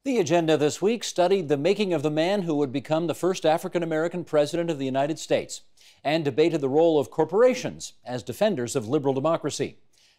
The agenda this week studied the making of the man who would become the first African-American president of the United States and debated the role of corporations as defenders of liberal democracy.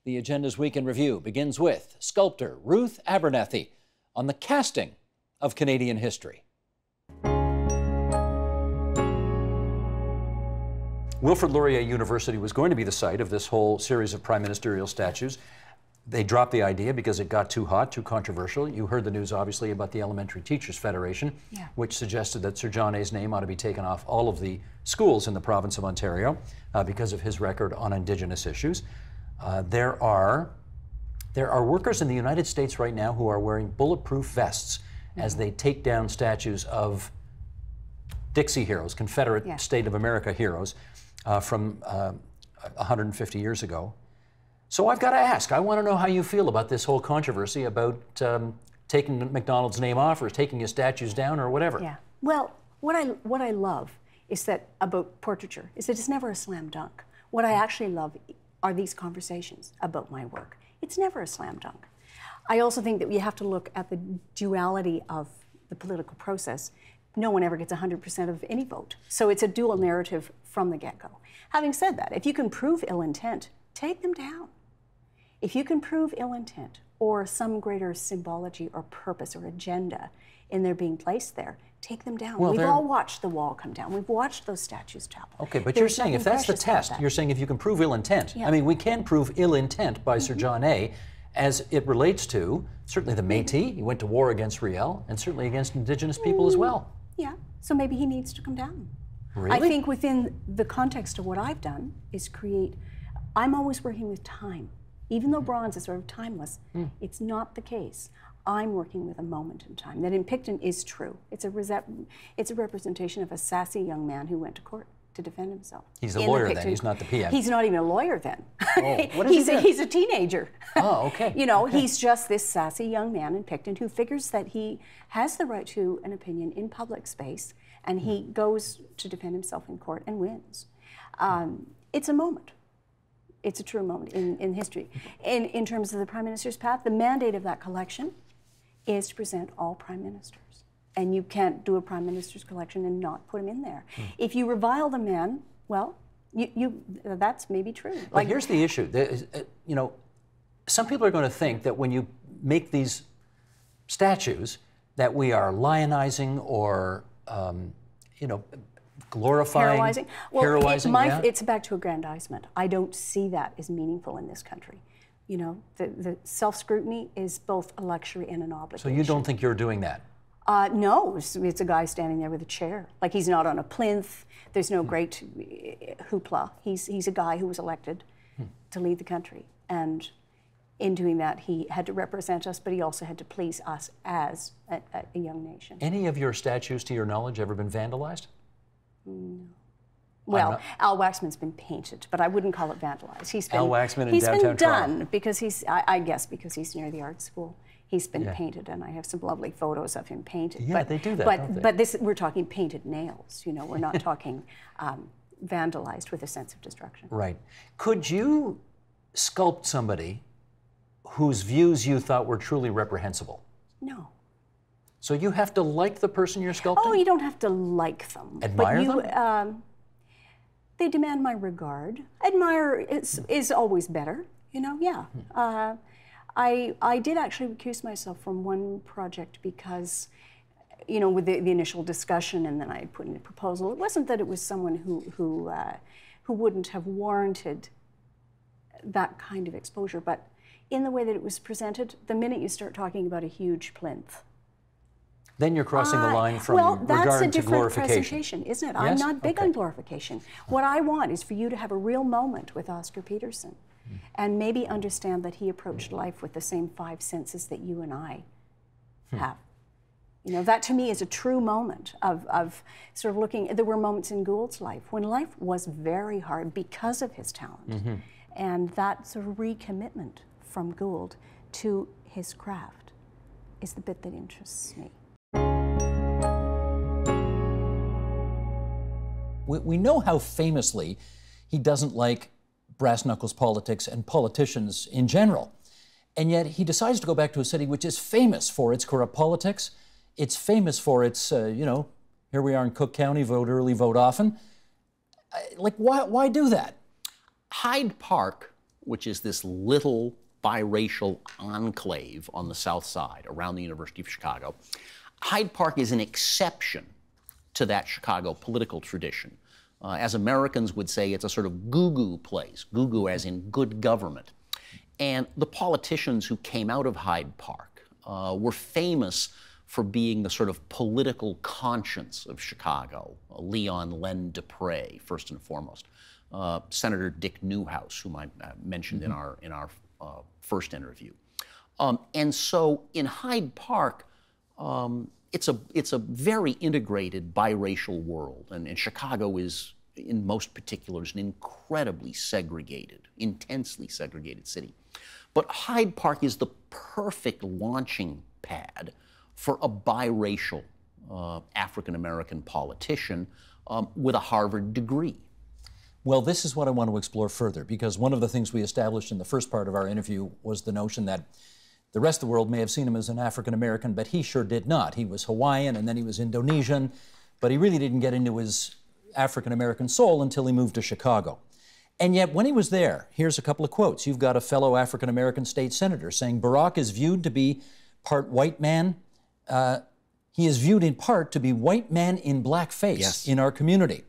The agenda's Week in Review begins with sculptor Ruth Abernethy on the casting of Canadian history. Wilfrid Laurier University was going to be the site of this whole series of prime ministerial statues. They dropped the idea because it got too hot, too controversial. You heard the news, obviously, about the Elementary Teachers Federation, which suggested that Sir John A.'s name ought to be taken off all of the schools in the province of Ontario because of his record on Indigenous issues. There are workers in the United States right now who are wearing bulletproof vests as they take down statues of Dixie heroes, Confederate State of America heroes from 150 years ago. So I've got to ask, I want to know how you feel about this whole controversy about taking McDonald's name off or taking his statues down or whatever. Yeah. Well, what I love is that about portraiture is that it's never a slam dunk. What I actually love are these conversations about my work. It's never a slam dunk. I also think that we have to look at the duality of the political process. No one ever gets 100% of any vote. So it's a dual narrative from the get-go. Having said that, if you can prove ill intent, take them down. If you can prove ill intent or some greater symbology or purpose or agenda in their being placed there, take them down. Well, we've all watched the wall come down. We've watched those statues topple. Okay, but you're saying if that's the test, you're saying if you can prove ill intent. Yeah. I mean, we can prove ill intent by Sir John A. as it relates to certainly the Métis. He went to war against Riel and certainly against Indigenous people as well. Yeah, so maybe he needs to come down. Really? I think within the context of what I've done is create, I'm always working with time. Even though bronze is sort of timeless, it's not the case. I'm working with a moment in time. That in Picton is true. It's a representation of a sassy young man who went to court to defend himself. He's a lawyer then, he's not the PM. He's not even a lawyer then. Oh, what is he? He's a teenager. Oh, okay. You know, he's just this sassy young man in Picton who figures that he has the right to an opinion in public space, and he goes to defend himself in court and wins. It's a moment. It's a true moment in history. In terms of the Prime Minister's path, the mandate of that collection is to present all Prime Ministers. And you can't do a Prime Minister's collection and not put him in there. If you revile the man, well, that's maybe true. But here's the issue. You know, some people are going to think that when you make these statues that we are lionizing or, you know, glorifying, heroizing. Well, it's back to aggrandizement. I don't see that as meaningful in this country. You know, the self-scrutiny is both a luxury and an obligation. So you don't think you're doing that? No, it's a guy standing there with a chair. Like, he's not on a plinth. There's no great hoopla. He's a guy who was elected to lead the country. And in doing that, he had to represent us, but he also had to please us as a young nation. Any of your statues, to your knowledge, ever been vandalized? No. Well, Al Waxman's been painted, but I wouldn't call it vandalized. Al Waxman in downtown Toronto. Done because I guess because he's near the art school. He's been painted, and I have some lovely photos of him painted. Yeah, they do that, but this, we're talking painted nails. You know, we're not talking vandalized with a sense of destruction. Right. Could you sculpt somebody whose views you thought were truly reprehensible? No. So you have to like the person you're sculpting? Oh, you don't have to like them. Admire them? They demand my regard. Admire is always better, you know, yeah. I did actually recuse myself from one project because, you know, with the initial discussion, and then I put in a proposal. It wasn't that it was someone who wouldn't have warranted that kind of exposure, but in the way that it was presented, the minute you start talking about a huge plinth, then you're crossing the line from regard to glorification. Well, that's a different presentation, isn't it? Yes? I'm not big on glorification. What I want is for you to have a real moment with Oscar Peterson and maybe understand that he approached life with the same 5 senses that you and I have. You know, that to me is a true moment of sort of looking. There were moments in Gould's life when life was very hard because of his talent. And that sort of recommitment from Gould to his craft is the bit that interests me. We know how famously he doesn't like brass knuckles politics and politicians in general. And yet he decides to go back to a city which is famous for its corrupt politics. It's famous for its, you know, here we are in Cook County, vote early, vote often. Like, why do that? Hyde Park, which is this little biracial enclave on the south side around the University of Chicago, Hyde Park is an exception to that Chicago political tradition. As Americans would say, it's a sort of goo-goo place, goo-goo as in good government. And the politicians who came out of Hyde Park were famous for being the sort of political conscience of Chicago. Leon Len Dupre, first and foremost. Senator Dick Newhouse, whom I mentioned in our first interview. And so in Hyde Park, it's a very integrated biracial world, and Chicago is, in most particulars, an incredibly segregated, intensely segregated city. But Hyde Park is the perfect launching pad for a biracial African-American politician with a Harvard degree. Well, this is what I want to explore further, because one of the things we established in the first part of our interview was the notion that the rest of the world may have seen him as an African-American, but he sure did not. He was Hawaiian, and then he was Indonesian, but he really didn't get into his African-American soul until he moved to Chicago. And yet, when he was there, here's a couple of quotes. You've got a fellow African-American state senator saying, Barack is viewed to be part white man. He is viewed in part to be white man in blackface in our community.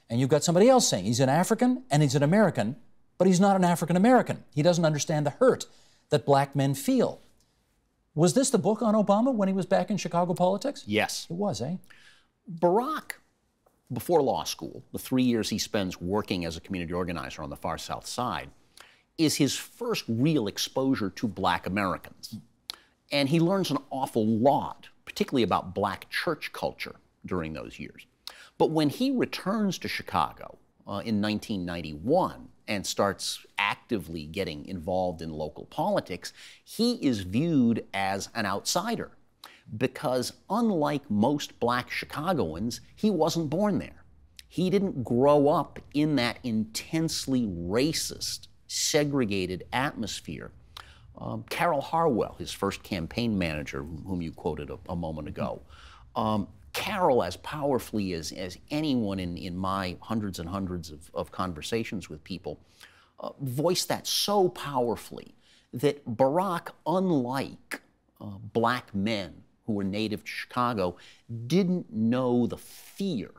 And you've got somebody else saying he's an African and he's an American, but he's not an African-American. He doesn't understand the hurt that black men feel. Was this the book on Obama when he was back in Chicago politics? Yes. It was, eh? Barack, before law school, the 3 years he spends working as a community organizer on the far South Side, is his first real exposure to black Americans. And he learns an awful lot, particularly about black church culture during those years. But when he returns to Chicago in 1991 and starts actively getting involved in local politics, he is viewed as an outsider because, unlike most black Chicagoans, he wasn't born there. He didn't grow up in that intensely racist, segregated atmosphere. Carol Harwell, his first campaign manager, whom you quoted a moment ago, Carol, as powerfully as anyone in my hundreds and hundreds of conversations with people, voiced that so powerfully that Barack, unlike black men who were native to Chicago, didn't know the fear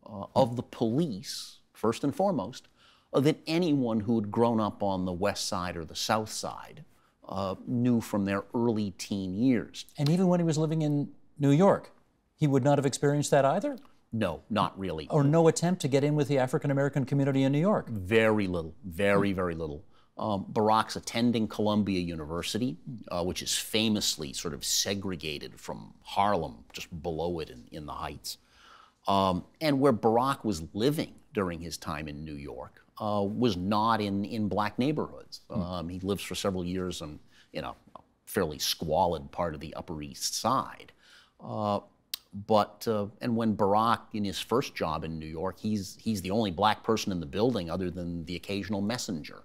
of the police, first and foremost, that anyone who had grown up on the West Side or the South Side knew from their early teen years. And even when he was living in New York, he would not have experienced that either? No, not really. Or no attempt to get in with the African-American community in New York? Very little, very, very little. Barack's attending Columbia University, which is famously sort of segregated from Harlem, just below it in the Heights. And where Barack was living during his time in New York was not in black neighborhoods. He lives for several years in a fairly squalid part of the Upper East Side. And when Barack, in his first job in New York, he's the only black person in the building other than the occasional messenger.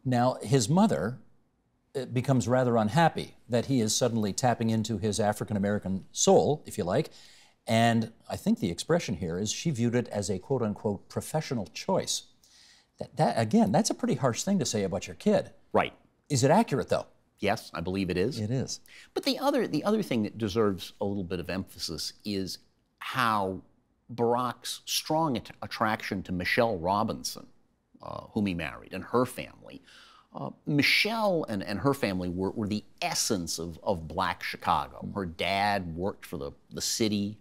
Now, his mother becomes rather unhappy that he is suddenly tapping into his African-American soul, if you like, and I think the expression here is she viewed it as a quote-unquote professional choice. Again, that's a pretty harsh thing to say about your kid. Right. Is it accurate, though? Yes, I believe it is. It is. But the other thing that deserves a little bit of emphasis is how Barack's strong attraction to Michelle Robinson, whom he married, and her family. Michelle and her family were the essence of black Chicago. Her dad worked for the city.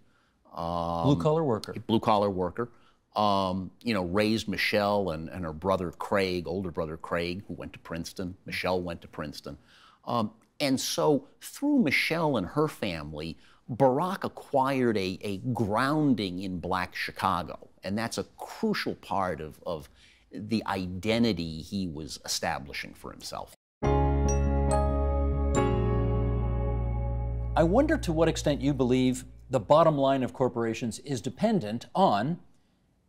Blue-collar worker. Blue-collar worker. Raised Michelle and her brother Craig, older brother Craig, who went to Princeton. Michelle went to Princeton. And so through Michelle and her family, Barack acquired a grounding in black Chicago. And that's a crucial part of the identity he was establishing for himself. I wonder to what extent you believe the bottom line of corporations is dependent on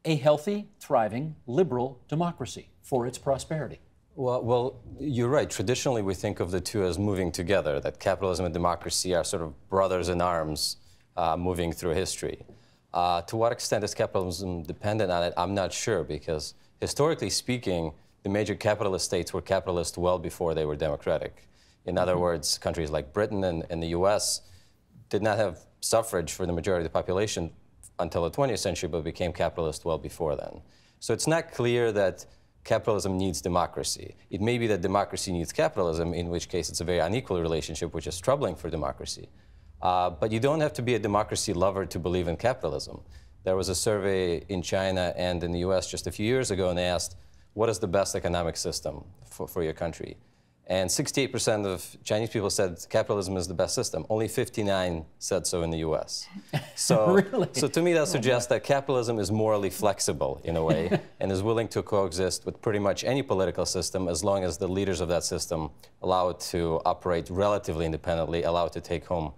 a healthy, thriving, liberal democracy for its prosperity. Well, you're right. Traditionally, we think of the two as moving together, that capitalism and democracy are sort of brothers in arms moving through history. To what extent is capitalism dependent on it? I'm not sure, because historically speaking, the major capitalist states were capitalist well before they were democratic. In other words, countries like Britain and the US did not have suffrage for the majority of the population until the 20th century, but became capitalist well before then. So it's not clear that capitalism needs democracy. It may be that democracy needs capitalism, in which case it's a very unequal relationship, which is troubling for democracy. But you don't have to be a democracy lover to believe in capitalism. There was a survey in China and in the US just a few years ago, and they asked, what is the best economic system for your country? And 68% of Chinese people said capitalism is the best system. Only 59 said so in the US. So, Really? So to me, that suggests that capitalism is morally flexible in a way and is willing to coexist with pretty much any political system as long as the leaders of that system allow it to operate relatively independently, allow it to take home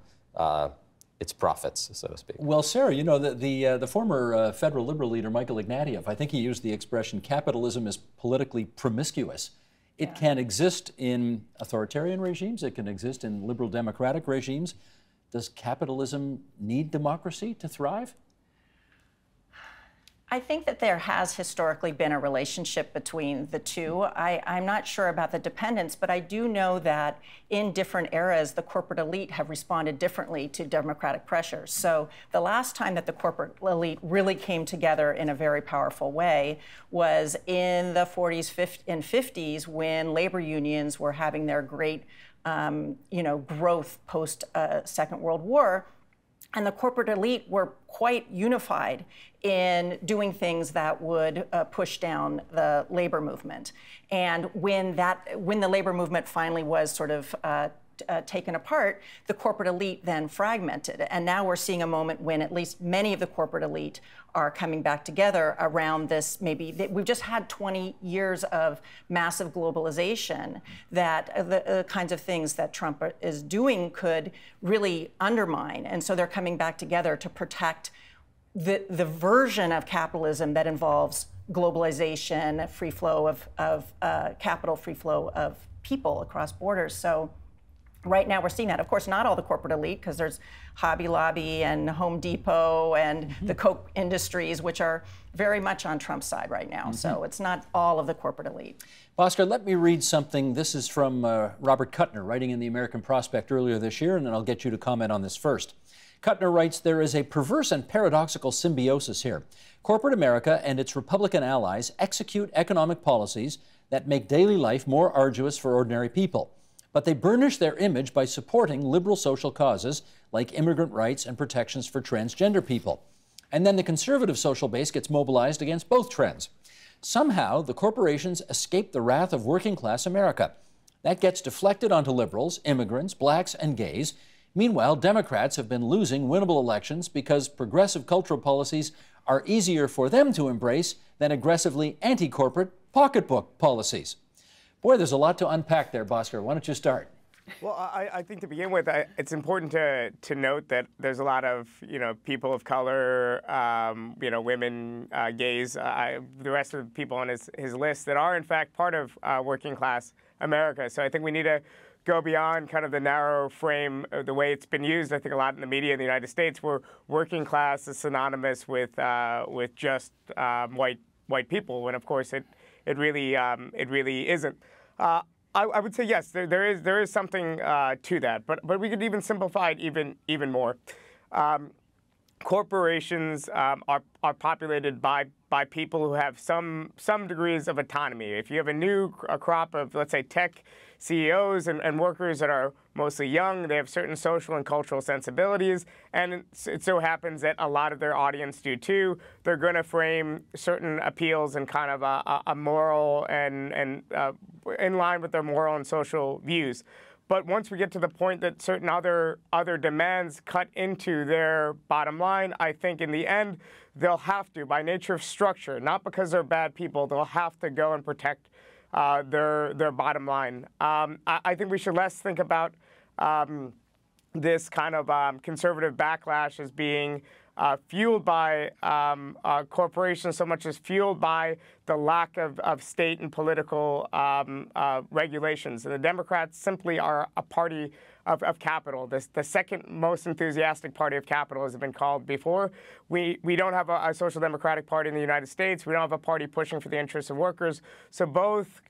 its profits, so to speak. Well, Sarah, you know, the former federal liberal leader, Michael Ignatieff, I think he used the expression, capitalism is politically promiscuous. It can exist in authoritarian regimes. It can exist in liberal democratic regimes. Does capitalism need democracy to thrive? I think that there has historically been a relationship between the two. I'm not sure about the dependence, but I do know that in different eras, the corporate elite have responded differently to democratic pressures. So the last time that the corporate elite really came together in a very powerful way was in the 40s and 50s, when labor unions were having their great growth post Second World War. And the corporate elite were quite unified in doing things that would push down the labor movement. And when the labor movement finally was sort of taken apart, the corporate elite then fragmented. And now we're seeing a moment when at least many of the corporate elite are coming back together around this. We've just had 20 years of massive globalization that the kinds of things that Trump is doing could really undermine. And so they're coming back together to protect the version of capitalism that involves globalization, free flow of capital, free flow of people across borders. So right now we're seeing that. Of course, not all the corporate elite, because there's Hobby Lobby and Home Depot and the Coke industries, which are very much on Trump's side right now. So it's not all of the corporate elite. Bhaskar, let me read something. This is from Robert Kuttner, writing in the American Prospect earlier this year, and then I'll get you to comment on this first. Kuttner writes, there is a perverse and paradoxical symbiosis here. Corporate America and its Republican allies execute economic policies that make daily life more arduous for ordinary people. But they burnish their image by supporting liberal social causes like immigrant rights and protections for transgender people. And then the conservative social base gets mobilized against both trends. Somehow, the corporations escape the wrath of working class America. That gets deflected onto liberals, immigrants, blacks, and gays. Meanwhile, Democrats have been losing winnable elections because progressive cultural policies are easier for them to embrace than aggressively anti-corporate pocketbook policies. Boy, there's a lot to unpack there, Bhaskar. Why don't you start? Well, I think to begin with, it's important to note that there's a lot of people of color, women, gays, the rest of the people on his list that are in fact part of working class America. So I think we need to go beyond kind of the narrow frame of the way it's been used. I think a lot in the media in the United States, where working class is synonymous with just white people, when of course it really isn't. I would say yes, there is something to that, but we could even simplify it even more. Corporations are populated by people who have some degrees of autonomy. If you have a crop of, let's say, tech CEOs and workers that are mostly young, they have certain social and cultural sensibilities, and it so happens that a lot of their audience do too. They're going to frame certain appeals in kind of a moral and in line with their moral and social views. But once we get to the point that certain other demands cut into their bottom line, I think in the end they'll have to, by nature of structure, not because they're bad people, they'll have to go and protect their bottom line. I think we should less think about this kind of conservative backlash as being fueled by corporations so much as fueled by the lack of state and political regulations. And the Democrats simply are a party of capital. The second most enthusiastic party of capital, as it's been called before. We don't have a social democratic party in the United States. We don't have a party pushing for the interests of workers. So both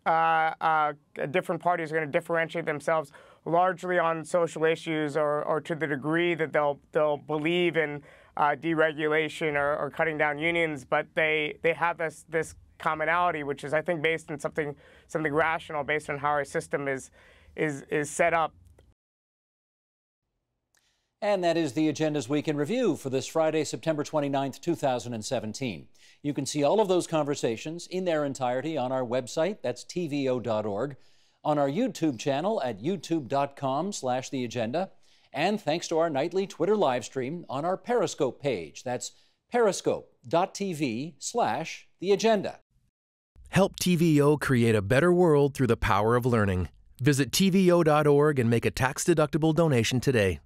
different parties are going to differentiate themselves largely on social issues or to the degree that they'll believe in deregulation or cutting down unions, but they have this commonality, which is, I think, based on something rational, based on how our system is set up. And that is the Agenda's Week in Review for this Friday, September 29th, 2017. You can see all of those conversations in their entirety on our website, that's tvo.org, on our YouTube channel at youtube.com/theagenda, and thanks to our nightly Twitter live stream on our Periscope page. That's periscope.tv/theagenda. Help TVO create a better world through the power of learning. Visit tvo.org and make a tax-deductible donation today.